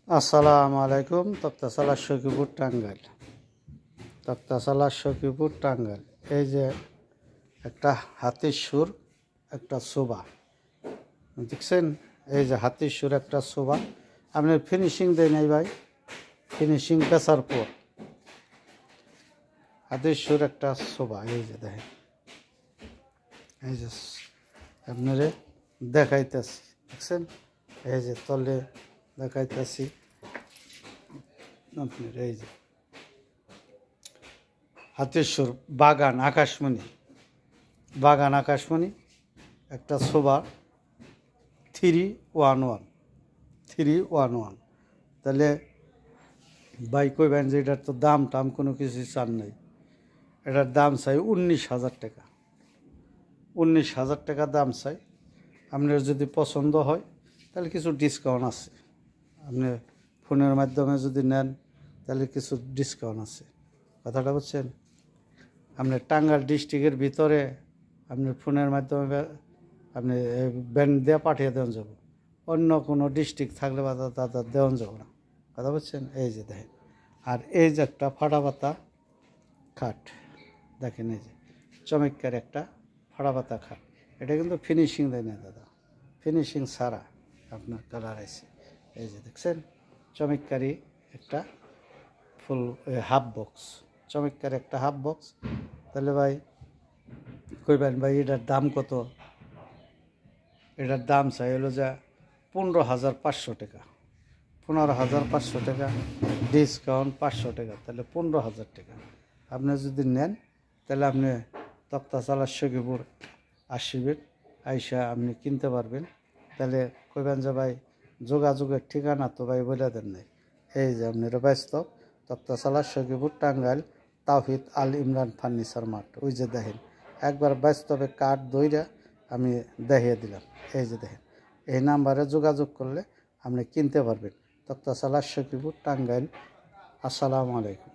আসসালামু আলাইকুম। তক্তাশালা সখীপুর টাঙ্গাইল। তক্তাশালা সখীপুর টাঙ্গাইল। এই যে একটা হাতির সুর, একটা শোভা দেখছেন। এই যে হাতির সুর, একটা শোভা। আপনি ফিনিশিং দেয় নাই ভাই, ফিনিশিং বেচার পর হাতির সুর, একটা শোভা। এই যে দেখেন, এই যে আপনারে দেখাইতেছি, দেখছেন। এই যে তলে দেখাইতেছি আপনার। এই যে হাতির সুর, বাগান আকাশমণি, বাগান আকাশমণি, একটা শোভা 311। তাহলে ভাই কইবেন যে এটার তো দাম টাম কোনো কিছু চান নাই। এটার দাম চাই 19,000 টাকা। 19,000 টাকা দাম চাই। আপনার যদি পছন্দ হয় তাহলে কিছু ডিসকাউন্ট আছে। আপনি ফোনের মাধ্যমে যদি নেন তাহলে কিছু ডিসকাউন্ট আছে। কথাটা বুঝছেন। আপনার টাঙ্গাইল ডিস্ট্রিক্টের ভিতরে আপনি ফোনের মাধ্যমে আপনি ব্যান্ড দিয়ে পাঠিয়ে দেওয়া যাব। অন্য কোনো ডিস্ট্রিক্ট থাকলে বা তাদের দেওয়া যাব না। কথা বুঝছেন। এই যে দেখেন, আর এই যে একটা ফাটা পাতা খাট দেখেন, এই যে চমৎকার একটা ফাটা পাতা খাট। এটা কিন্তু ফিনিশিং দেয় না দাদা, ফিনিশিং ছাড়া আপনার কালার আছে। এই যে দেখছেন, চমৎকারী একটা ফুল হাফ বক্স, চমৎকার একটা হাফ বক্স। তাহলে ভাই কইবেন ভাই এটার দাম কত? এটার দাম চাই হলো যে 15,500 টাকা। 15,500 টাকা, ডিসকাউন্ট 500 টাকা, তাহলে 15,000 টাকা। আপনি যদি নেন তাহলে আপনি তক্তাশালা সখীপুর আসবেন, আইসা আপনি কিনতে পারবেন। তাহলে কইবেন যে ভাই যোগাযোগের ঠিকানা তো ভাই বলে দেন নাই। এই যে আপনার ব্যস্ত তক্তাশালা সখীপুর টাঙ্গাইল তাওহিদ আল ইমরান ফার্নিচার মার্ট। ওই যে দেখেন, একবার বাস্তবে কাঠ দইরা আমি দেখিয়ে দিলাম। এই যে দেখেন, এই নাম্বারে যোগাযোগ করলে আপনি কিনতে পারবেন। তক্তাশালা সখীপুর টাঙ্গাইল। আসসালামু আলাইকুম।